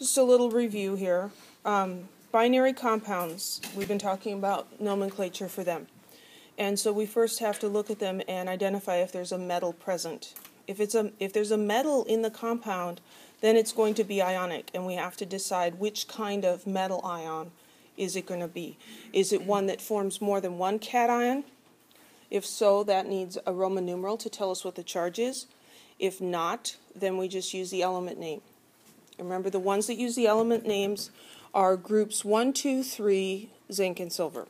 Just a little review here. Binary compounds, we've been talking about nomenclature for them. And so we first have to look at them and identify if there's a metal present. If there's a metal in the compound, then it's going to be ionic, and we have to decide which kind of metal ion is it going to be. Is it one that forms more than one cation? If so, that needs a Roman numeral to tell us what the charge is. If not, then we just use the element name. Remember, the ones that use the element names are groups 1, 2, 3, zinc, and silver.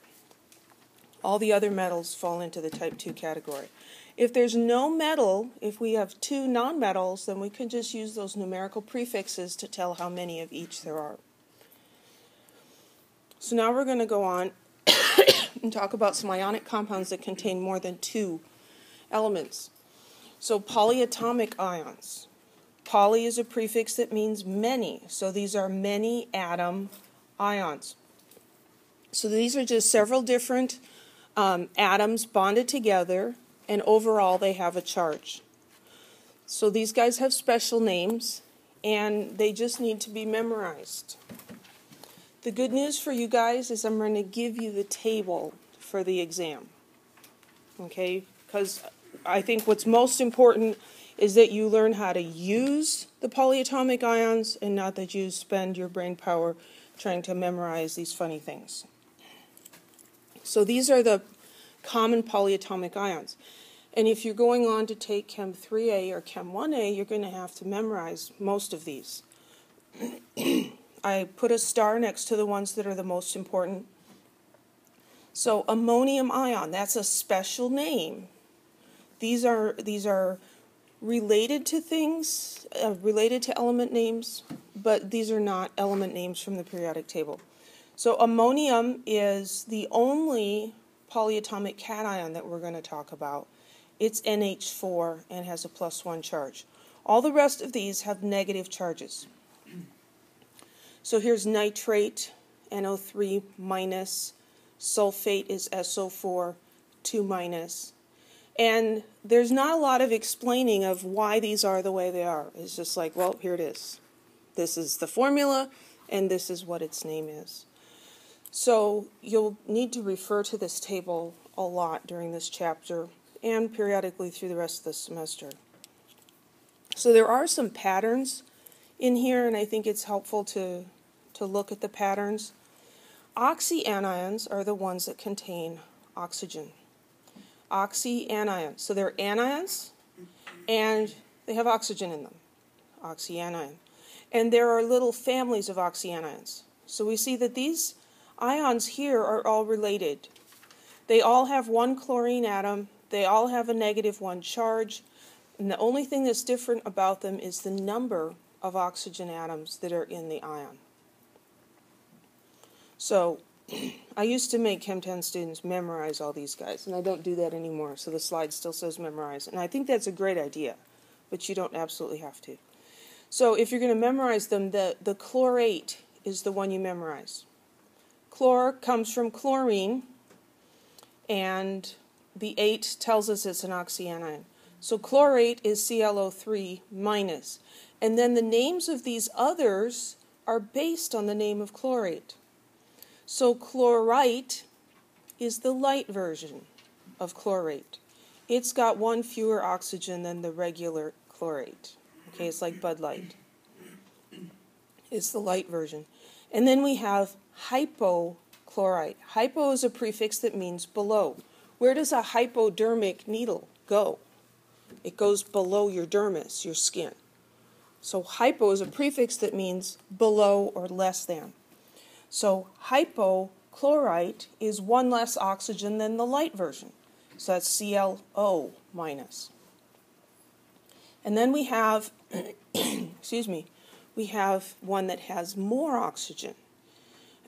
All the other metals fall into the type 2 category. If there's no metal, if we have two nonmetals, then we can just use those numerical prefixes to tell how many of each there are. So now we're going to go on and talk about some ionic compounds that contain more than two elements. So polyatomic ions. Poly is a prefix that means many. So these are many atom ions. So these are just several different atoms bonded together, and overall they have a charge. So these guys have special names, and they just need to be memorized. The good news for you guys is I'm going to give you the table for the exam. Okay? Because I think what's most important is that you learn how to use the polyatomic ions and not that you spend your brain power trying to memorize these funny things. So these are the common polyatomic ions. And if you're going on to take Chem 3A or Chem 1A, you're going to have to memorize most of these. I put a star next to the ones that are the most important. So ammonium ion, that's a special name. These are related to things, related to element names, but these are not element names from the periodic table. So ammonium is the only polyatomic cation that we're going to talk about. It's NH4 and has a +1 charge. All the rest of these have negative charges. So here's nitrate, NO3 minus, sulfate is SO4, 2 minus. And there's not a lot of explaining of why these are the way they are. It's just like, well, here it is. This is the formula, and this is what its name is. So you'll need to refer to this table a lot during this chapter and periodically through the rest of the semester. So there are some patterns in here, and I think it's helpful to look at the patterns. Oxyanions are the ones that contain oxygen. Oxyanions. So they're anions, and they have oxygen in them. Oxyanion. And there are little families of oxyanions. So we see that these ions here are all related. They all have one chlorine atom. They all have a -1 charge. And the only thing that's different about them is the number of oxygen atoms that are in the ion. So I used to make Chem 10 students memorize all these guys, and I don't do that anymore, so the slide still says memorize. And I think that's a great idea, but you don't absolutely have to. So if you're going to memorize them, the chlorate is the one you memorize. Chlor comes from chlorine, and the 8 tells us it's an oxyanion. So chlorate is ClO3 minus. And then the names of these others are based on the name of chlorate. So chlorite is the light version of chlorate. It's got one fewer oxygen than the regular chlorate. Okay, it's like Bud Light. It's the light version. And then we have hypochlorite. Hypo is a prefix that means below. Where does a hypodermic needle go? It goes below your dermis, your skin. So hypo is a prefix that means below or less than. So hypochlorite is one less oxygen than the light version. So that's ClO minus. And then we have, we have one that has more oxygen.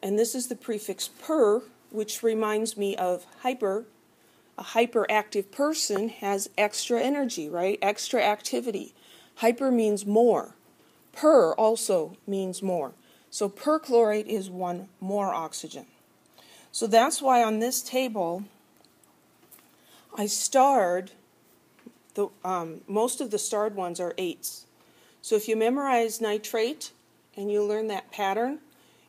And this is the prefix per, which reminds me of hyper. A hyperactive person has extra energy, right? Extra activity. Hyper means more. Per also means more. So perchlorate is one more oxygen. So that's why on this table I starred, most of the starred ones are 8s. So if you memorize nitrate, and you learn that pattern,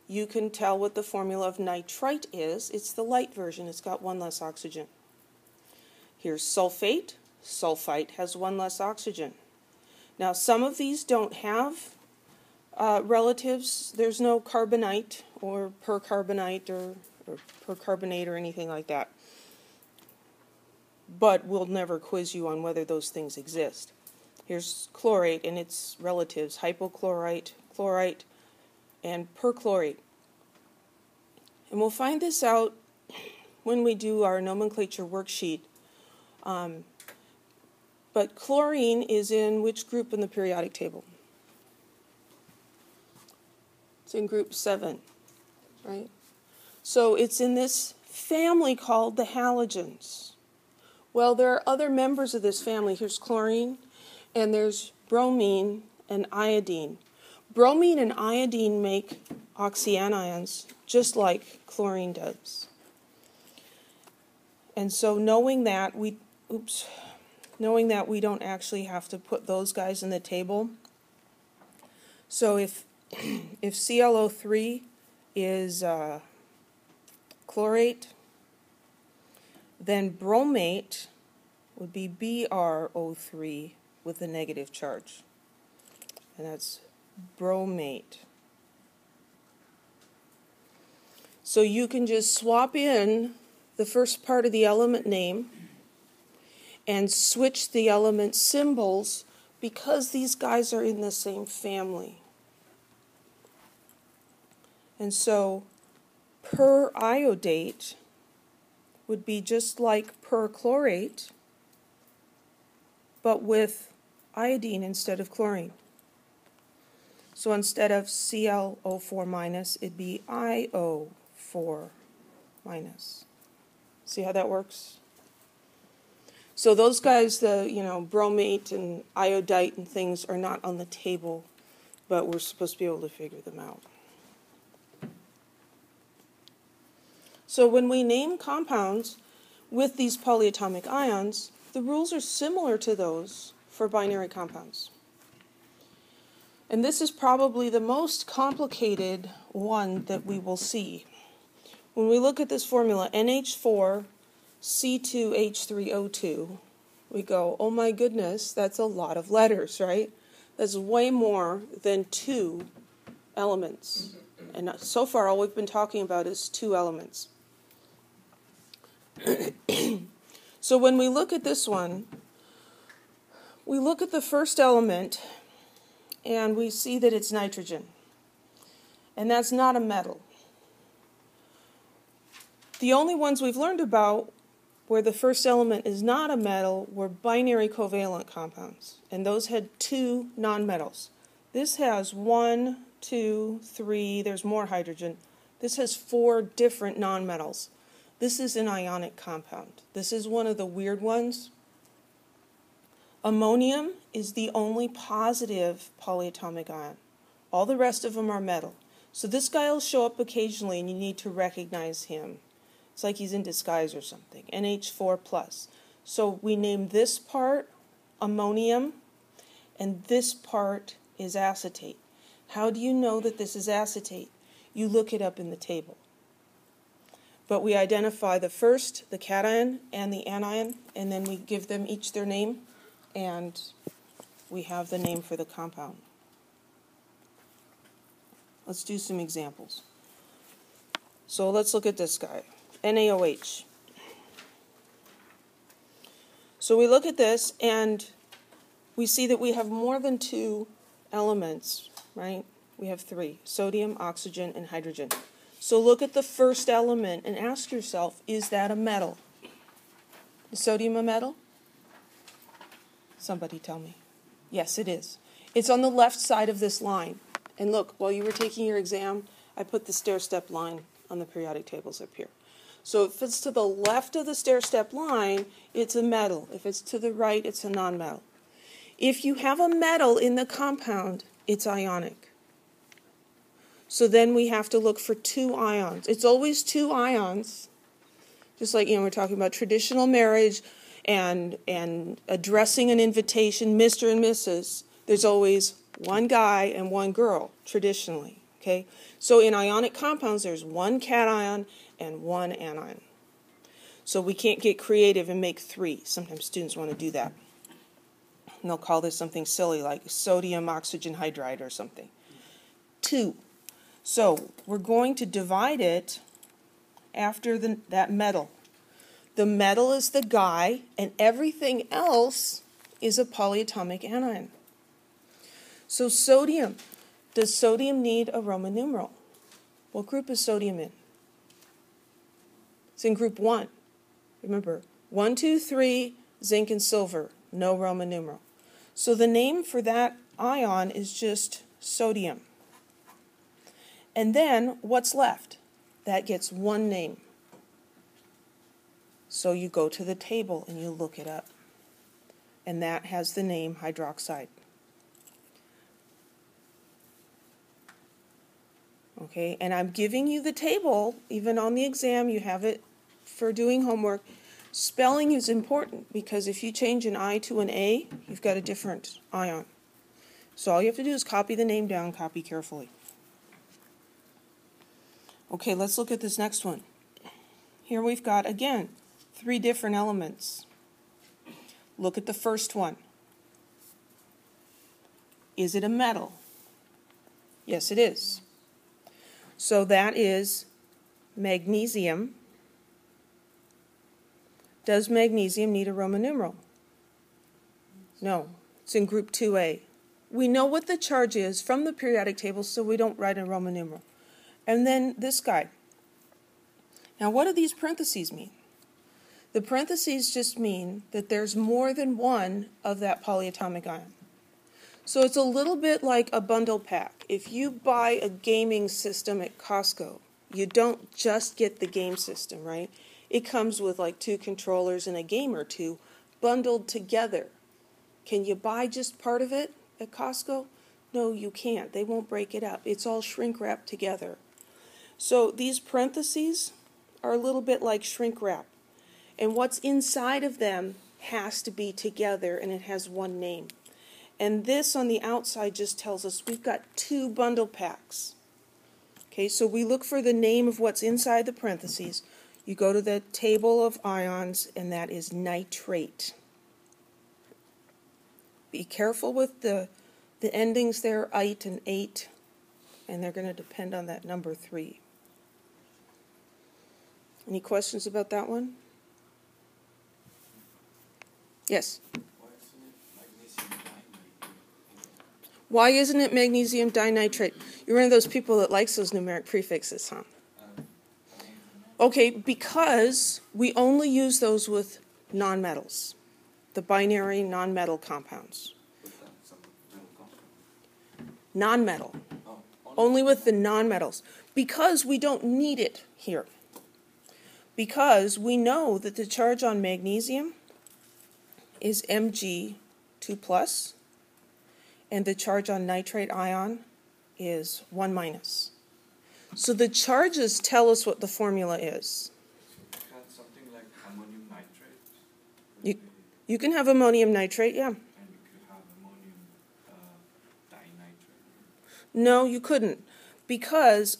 you can tell what the formula of nitrite is. It's the light version. It's got one less oxygen. Here's sulfate. Sulfite has one less oxygen. Now, some of these don't have relatives. There's no carbonite or percarbonite or percarbonate or anything like that. But we'll never quiz you on whether those things exist. Here's chlorate and its relatives, hypochlorite, chlorite, and perchlorate. And we'll find this out when we do our nomenclature worksheet. But chlorine is in which group in the periodic table? It's in group 7, right? So it's in this family called the halogens. Well, there are other members of this family. Here's chlorine, and there's bromine and iodine. Bromine and iodine make oxyanions, just like chlorine does. And so knowing that we don't actually have to put those guys in the table. So if ClO3 is chlorate, then bromate would be BrO3 with a negative charge. And that's bromate. So you can just swap in the first part of the element name and switch the element symbols because these guys are in the same family. And so periodate would be just like perchlorate, but with iodine instead of chlorine. So instead of ClO4 minus, it'd be IO4 minus. See how that works? So those guys, the bromate and iodite and things are not on the table, but we're supposed to be able to figure them out. So when we name compounds with these polyatomic ions, the rules are similar to those for binary compounds. And this is probably the most complicated one that we will see. When we look at this formula, NH4, C2H3O2, we go, oh my goodness, that's a lot of letters, right? That's way more than 2 elements. And so far, all we've been talking about is 2 elements. So when we look at this one, we look at the first element, and we see that it's nitrogen. And that's not a metal. The only ones we've learned about where the first element is not a metal were binary covalent compounds. And those had 2 nonmetals. This has 1, 2, 3, there's more hydrogen. This has 4 different nonmetals. This is an ionic compound. This is one of the weird ones. Ammonium is the only positive polyatomic ion. All the rest of them are metal. So this guy will show up occasionally and you need to recognize him. It's like he's in disguise or something. NH4+. So we name this part ammonium and this part is acetate. How do you know that this is acetate? You look it up in the table. But we identify the first, the cation, and the anion, and then we give them each their name, and we have the name for the compound. Let's do some examples. So let's look at this guy, NaOH. So we look at this, and we see that we have more than 2 elements, right? We have 3, sodium, oxygen, and hydrogen. So look at the first element and ask yourself, is that a metal? Is sodium a metal? Somebody tell me. Yes, it is. It's on the left side of this line. And look, while you were taking your exam, I put the stair-step line on the periodic tables up here. So if it's to the left of the stair-step line, it's a metal. If it's to the right, it's a nonmetal. If you have a metal in the compound, it's ionic. So then we have to look for 2 ions. It's always 2 ions, just like, we're talking about traditional marriage and addressing an invitation, Mr. and Mrs. There's always one guy and one girl, traditionally. Okay? So in ionic compounds, there's one cation and one anion. So we can't get creative and make three. Sometimes students want to do that. And they'll call this something silly like sodium oxygen hydride or something. 2. So we're going to divide it after that metal. The metal is the guy, and everything else is a polyatomic anion. So sodium. Does sodium need a Roman numeral? What group is sodium in? It's in group 1. Remember, 1, 2, 3, zinc and silver, no Roman numeral. So the name for that ion is just sodium. And then what's left? That gets one name. So you go to the table and you look it up. And that has the name hydroxide. Okay, and I'm giving you the table, even on the exam, you have it for doing homework. Spelling is important because if you change an I to an A, you've got a different ion. So all you have to do is copy the name down, copy carefully. Okay, let's look at this next one. Here we've got, again, 3 different elements. Look at the first one. Is it a metal? Yes, it is. So that is magnesium. Does magnesium need a Roman numeral? No, it's in group 2A. We know what the charge is from the periodic table, so we don't write a Roman numeral. And then this guy. Now, what do these parentheses mean? The parentheses just mean that there's more than one of that polyatomic ion. So it's a little bit like a bundle pack. If you buy a gaming system at Costco, you don't just get the game system, right? It comes with like 2 controllers and a game or 2 bundled together. Can you buy just part of it at Costco? No, you can't. They won't break it up. It's all shrink wrapped together. So these parentheses are a little bit like shrink wrap. And what's inside of them has to be together, and it has one name. And this on the outside just tells us we've got 2 bundle packs. Okay, so we look for the name of what's inside the parentheses. You go to the table of ions, and that is nitrate. Be careful with the endings there, ite and ate, and they're going to depend on that number 3. Any questions about that one? Yes? Why isn't it magnesium dinitrate? You're one of those people that likes those numeric prefixes, huh? Okay, because we only use those with nonmetals, the binary nonmetal compounds. Nonmetal. Only with the nonmetals. Because we don't need it here. Because we know that the charge on magnesium is Mg2+, and the charge on nitrate ion is 1-. So the charges tell us what the formula is. Something like ammonium nitrate? You can have ammonium nitrate, yeah. And you could have ammonium dinitrate? No, you couldn't. Because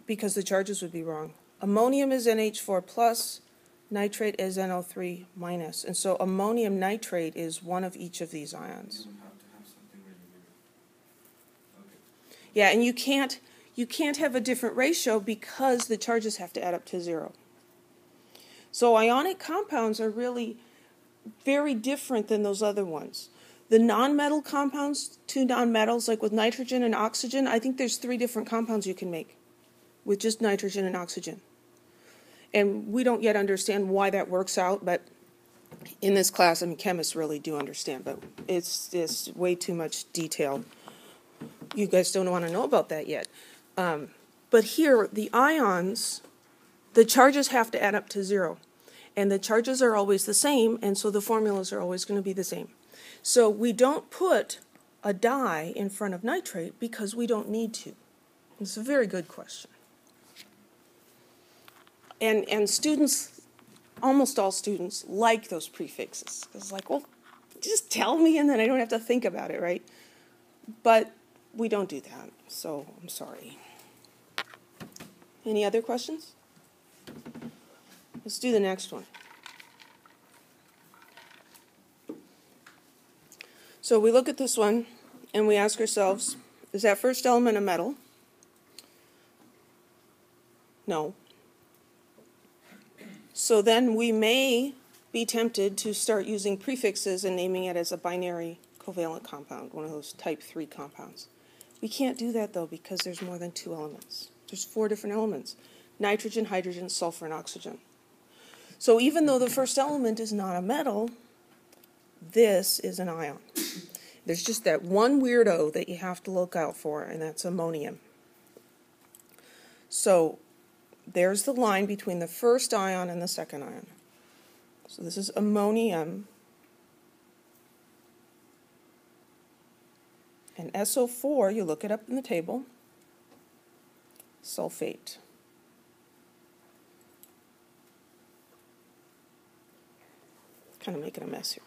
Because the charges would be wrong. Ammonium is NH4+, nitrate is NO3-, and so ammonium nitrate is one of each of these ions. You would have to have something really weird. Okay. Yeah, and you can't have a different ratio because the charges have to add up to 0. So ionic compounds are really very different than those other ones. The nonmetal compounds, 2 nonmetals, like with nitrogen and oxygen, I think there's 3 different compounds you can make with just nitrogen and oxygen. And we don't yet understand why that works out, but in this class, I mean, chemists really do understand, but it's way too much detail. You guys don't want to know about that yet. But here, the ions, the charges have to add up to 0. And the charges are always the same, and so the formulas are always going to be the same. So we don't put a dye in front of nitrate because we don't need to. It's a very good question. And students, almost all students, like those prefixes. It's like, well, just tell me and then I don't have to think about it, right? But we don't do that, so I'm sorry. Any other questions? Let's do the next one. So we look at this one and we ask ourselves, is that first element a metal? No. So then we may be tempted to start using prefixes and naming it as a binary covalent compound, one of those type 3 compounds. We can't do that though because there's more than 2 elements. There's 4 different elements: nitrogen, hydrogen, sulfur, and oxygen. So even though the first element is not a metal, this is an ion. There's just that one weirdo that you have to look out for, and that's ammonium. So there's the line between the first ion and the second ion. So this is ammonium. And SO4, you look it up in the table, sulfate. Kind of making a mess here.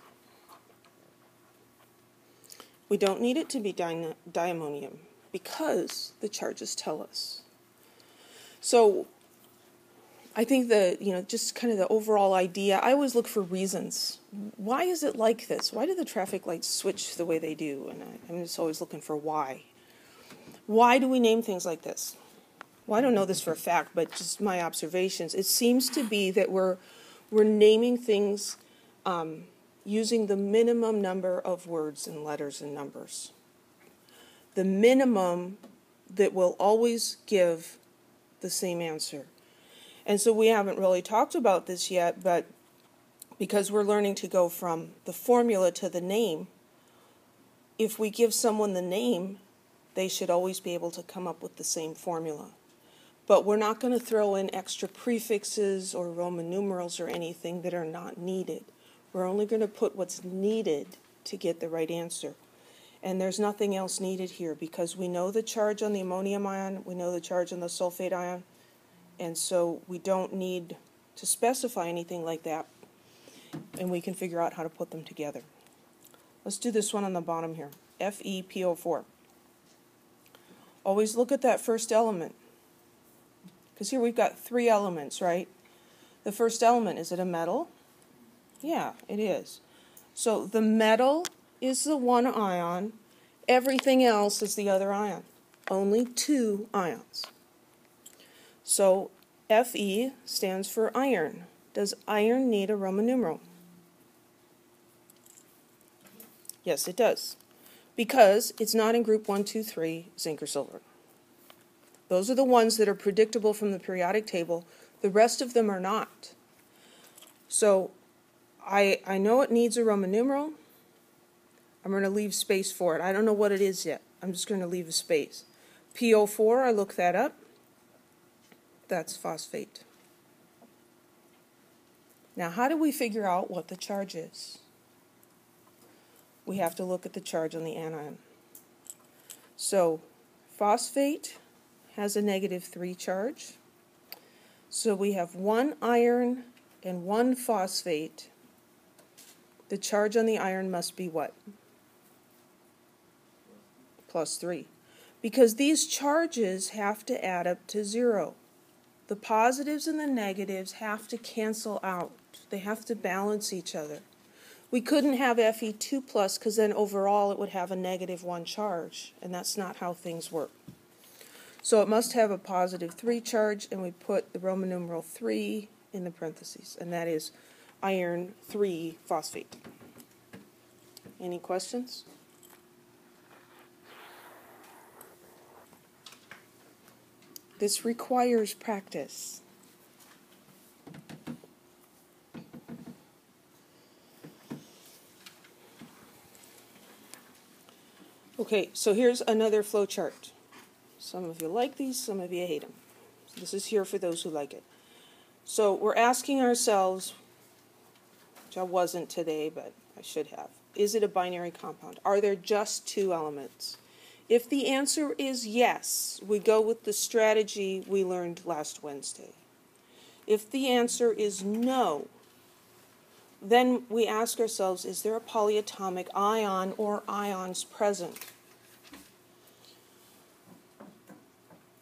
We don't need it to be diammonium because the charges tell us. So I think just kind of the overall idea, I always look for reasons. Why is it like this? Why do the traffic lights switch the way they do? And I'm just always looking for why. Why do we name things like this? Well, I don't know this for a fact, but just my observations. It seems to be that we're naming things using the minimum number of words and letters and numbers. The minimum that will always give the same answer. And so we haven't really talked about this yet, but because we're learning to go from the formula to the name, if we give someone the name, they should always be able to come up with the same formula. But we're not going to throw in extra prefixes or Roman numerals or anything that are not needed. We're only going to put what's needed to get the right answer. And there's nothing else needed here because we know the charge on the ammonium ion, we know the charge on the sulfate ion, and so we don't need to specify anything like that, and we can figure out how to put them together. Let's do this one on the bottom here, FePO4. Always look at that first element, because here we've got 3 elements, right? The first element, is it a metal? Yeah, it is. So the metal is the one ion, everything else is the other ion. Only 2 ions. So Fe stands for iron. Does iron need a Roman numeral? Yes, it does. Because it's not in group 1, 2, 3, zinc or silver. Those are the ones that are predictable from the periodic table. The rest of them are not. So I know it needs a Roman numeral. I'm going to leave space for it. I don't know what it is yet. I'm just going to leave a space. PO4, I looked that up. That's phosphate. Now, how do we figure out what the charge is? We have to look at the charge on the anion. So, phosphate has a -3 charge. So we have 1 iron and 1 phosphate. The charge on the iron must be what? +3. Because these charges have to add up to 0. The positives and the negatives have to cancel out. They have to balance each other. We couldn't have Fe2+, because then overall it would have a -1 charge, and that's not how things work. So it must have a +3 charge, and we put the Roman numeral 3 in the parentheses, and that is iron 3 phosphate. Any questions? This requires practice. Okay, so here's another flow chart. Some of you like these, some of you hate them. This is here for those who like it. So we're asking ourselves, which I wasn't today, but I should have, is it a binary compound? Are there just 2 elements? If the answer is yes, we go with the strategy we learned last Wednesday. If the answer is no, then we ask ourselves, is there a polyatomic ion or ions present?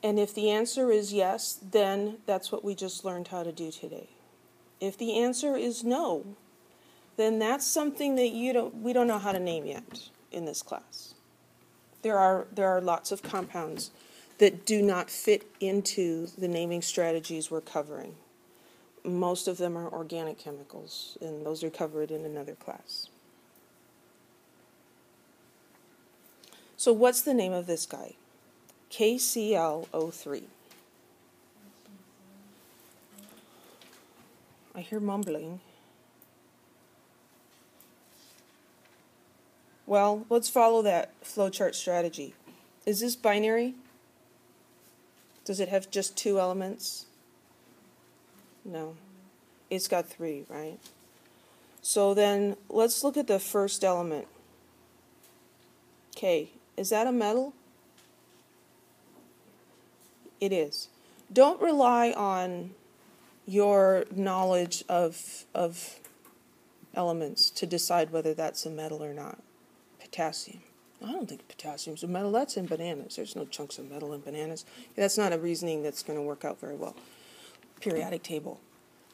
And if the answer is yes, then that's what we just learned how to do today. If the answer is no, then that's something that we don't know how to name yet in this class. There are lots of compounds that do not fit into the naming strategies we're covering. Most of them are organic chemicals, and those are covered in another class. So what's the name of this guy? KClO3. I hear mumbling. Well, let's follow that flowchart strategy. Is this binary? Does it have just 2 elements? No. It's got 3, right? So then let's look at the first element. K. Is that a metal? It is. Don't rely on your knowledge of elements to decide whether that's a metal or not. Potassium. I don't think potassium's a metal. That's in bananas. There's no chunks of metal in bananas. That's not a reasoning that's going to work out very well. Periodic table.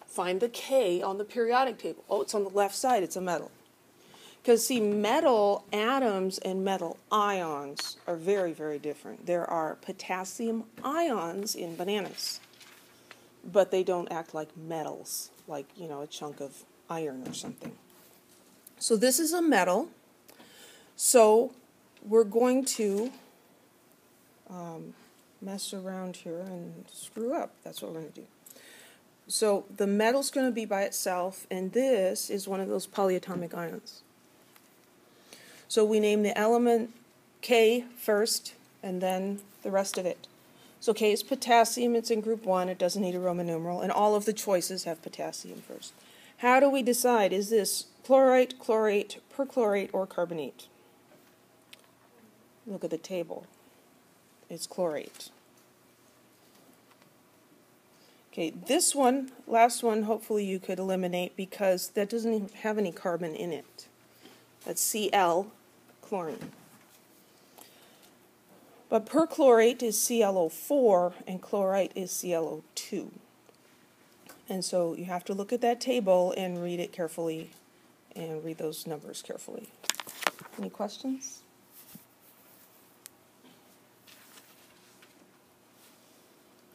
Find the K on the periodic table. Oh, it's on the left side. It's a metal. Because, see, metal atoms and metal ions are very, very different. There are potassium ions in bananas, but they don't act like metals, like, a chunk of iron or something. So this is a metal. So we're going to mess around here and screw up. That's what we're going to do. So the metal's going to be by itself, and this is one of those polyatomic ions. So we name the element K first, and then the rest of it. So K is potassium. It's in group 1. It doesn't need a Roman numeral, and all of the choices have potassium first. How do we decide? Is this chlorite, chlorate, perchlorate, or carbonate? Look at the table. It's chlorate. Okay, this one, last one, hopefully you could eliminate because that doesn't even have any carbon in it. That's Cl, chlorine. But perchlorate is ClO4 and chlorite is ClO2. And so you have to look at that table and read it carefully and read those numbers carefully. Any questions?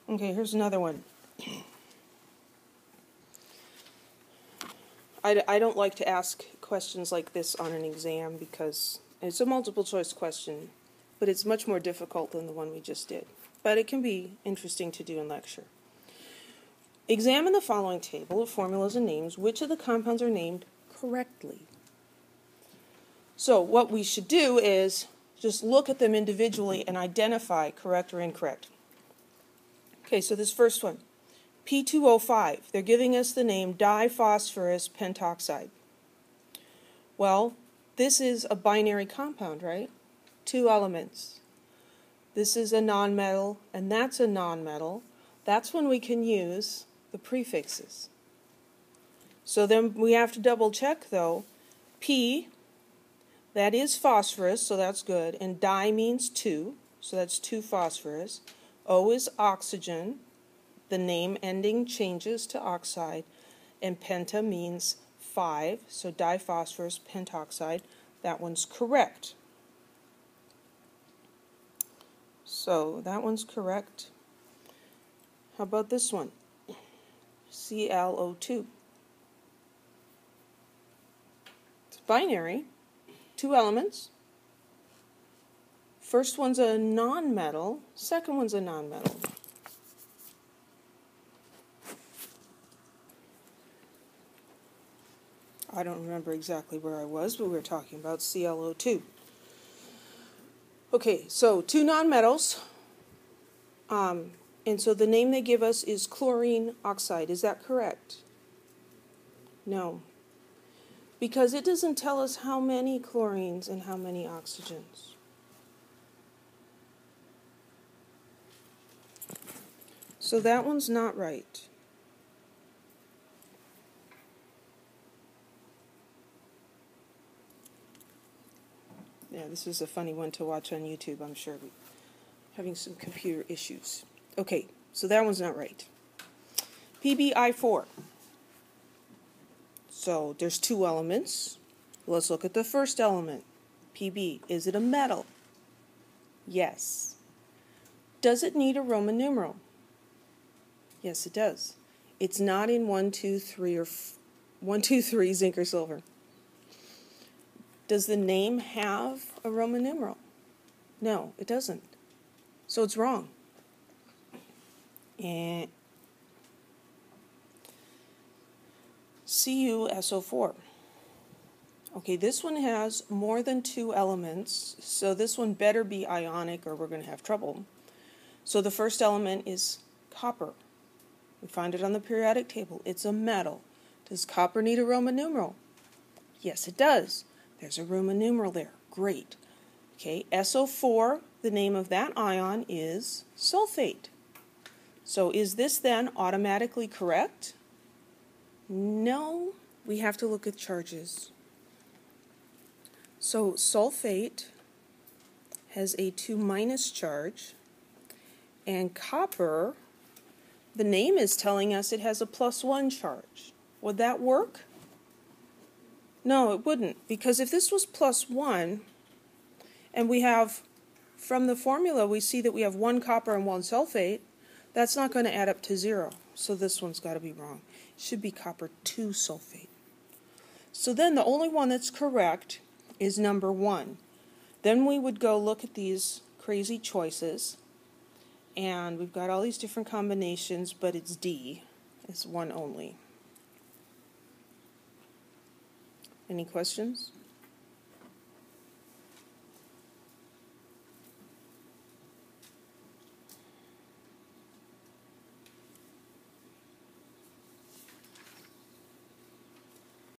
Okay, here's another one. I don't like to ask questions like this on an exam because it's a multiple choice question, but it's much more difficult than the one we just did. But it can be interesting to do in lecture. Examine the following table of formulas and names. Which of the compounds are named correctly? So what we should do is just look at them individually and identify correct or incorrect. Okay, so this first one, P2O5, they're giving us the name diphosphorus pentoxide. Well, this is a binary compound, right? 2 elements. This is a nonmetal, and that's a nonmetal. That's when we can use the prefixes. So then we have to double check, though. P, that is phosphorus, so that's good, and di means 2, so that's 2 phosphorus. O is oxygen. The name ending changes to oxide. And penta means 5, so diphosphorus pentoxide. That one's correct. So that one's correct. How about this one? ClO2. It's binary. 2 elements. First one's a nonmetal, second one's a nonmetal. I don't remember exactly where I was, but we were talking about ClO2. Okay, so 2 nonmetals, and so the name they give us is chlorine oxide. Is that correct? No, because it doesn't tell us how many chlorines and how many oxygens. So that one's not right. Yeah, this is a funny one to watch on YouTube, I'm sure. Having some computer issues. Okay, so that one's not right. PbI4. So there's two elements. Let's look at the first element. Pb. Is it a metal? Yes. Does it need a Roman numeral? Yes, it does. It's not in 1, 2, 3 or 1, 2, 3 zinc or silver. Does the name have a Roman numeral? No, it doesn't. So it's wrong. And CuSO4. Okay, this one has more than two elements, so this one better be ionic or we're going to have trouble. So the first element is copper. We find it on the periodic table. It's a metal. Does copper need a Roman numeral? Yes, it does. There's a Roman numeral there. Great. Okay, SO4, the name of that ion is sulfate. So is this then automatically correct? No, we have to look at charges. So sulfate has a 2- charge, and copper, the name is telling us it has a +1 charge. Would that work? No, it wouldn't, because if this was +1, and we have, from the formula, we see that we have 1 copper and 1 sulfate, that's not going to add up to 0. So this one's got to be wrong. It should be copper 2 sulfate. So then the only one that's correct is number 1. Then we would go look at these crazy choices, and we've got all these different combinations, but it's D. It's one only. Any questions?